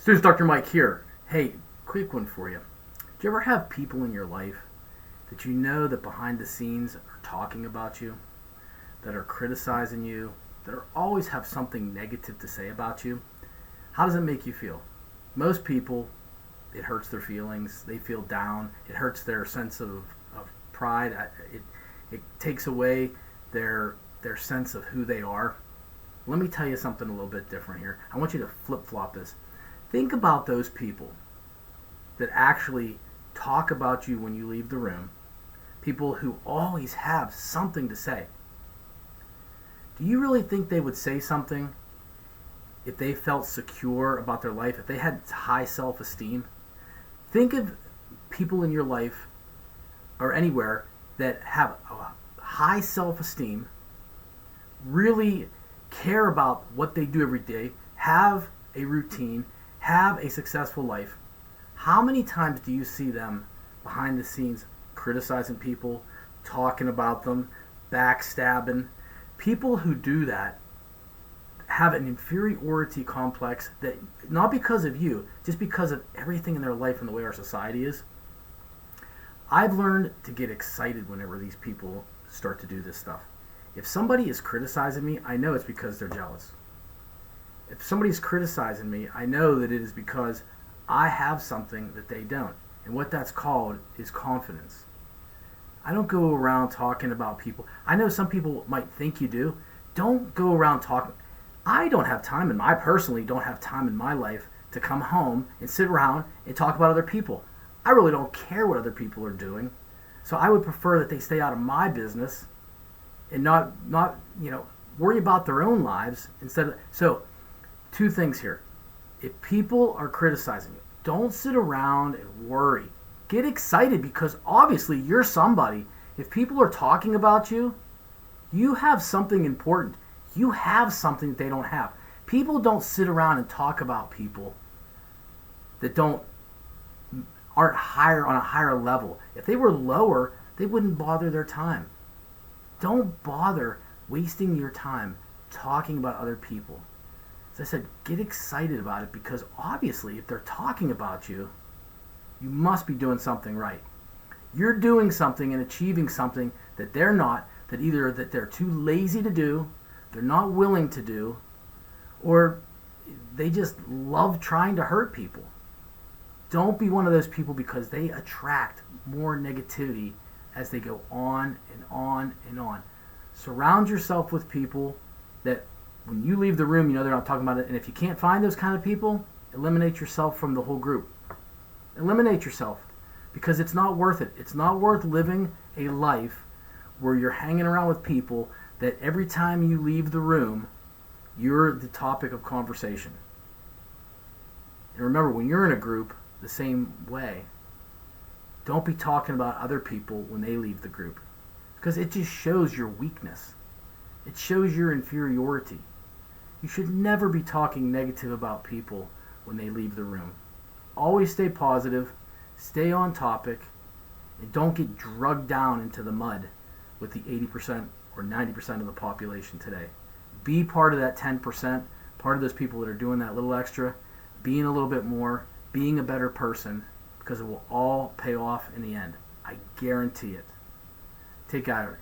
Students, Dr. Mike here. Hey, quick one for you. Do you ever have people in your life that you know that behind the scenes are talking about you, that are criticizing you, that are always have something negative to say about you? How does it make you feel? Most people, it hurts their feelings. They feel down. It hurts their sense of pride. It takes away their sense of who they are. Let me tell you something a little bit different here. I want you to flip-flop this. Think about those people that actually talk about you when you leave the room, people who always have something to say. Do you really think they would say something if they felt secure about their life, if they had high self-esteem? Think of people in your life or anywhere that have a high self-esteem, really care about what they do every day, have a routine, have a successful life. How many times do you see them behind the scenes criticizing people, talking about them, backstabbing? People who do that have an inferiority complex that, not because of you, just because of everything in their life and the way our society is. I've learned to get excited whenever these people start to do this stuff. If somebody is criticizing me, I know it's because they're jealous. If somebody's criticizing me, I know that it is because I have something that they don't. And what that's called is confidence. I don't go around talking about people. I know some people might think you do. Don't go around talking. I personally don't have time in my life to come home and sit around and talk about other people. I really don't care what other people are doing. So I would prefer that they stay out of my business and not worry about their own lives instead of. So, two things here. If people are criticizing you, don't sit around and worry. Get excited because obviously you're somebody. If people are talking about you, you have something important. You have something that they don't have. People don't sit around and talk about people that aren't higher on a higher level. If they were lower, they wouldn't bother their time. Don't bother wasting your time talking about other people. As I said, get excited about it because obviously if they're talking about you, you must be doing something right. You're doing something and achieving something that they're not, that either that they're too lazy to do, they're not willing to do, or they just love trying to hurt people. Don't be one of those people because they attract more negativity as they go on and on and on. Surround yourself with people that when you leave the room, you know they're not talking about it. And if you can't find those kind of people, eliminate yourself from the whole group. Eliminate yourself because it's not worth it. It's not worth living a life where you're hanging around with people that every time you leave the room, you're the topic of conversation. And remember, when you're in a group, the same way, don't be talking about other people when they leave the group because it just shows your weakness. It shows your inferiority. You should never be talking negative about people when they leave the room. Always stay positive, stay on topic, and don't get drugged down into the mud with the 80% or 90% of the population today. Be part of that 10%, part of those people that are doing that little extra, being a little bit more, being a better person, because it will all pay off in the end. I guarantee it. Take care.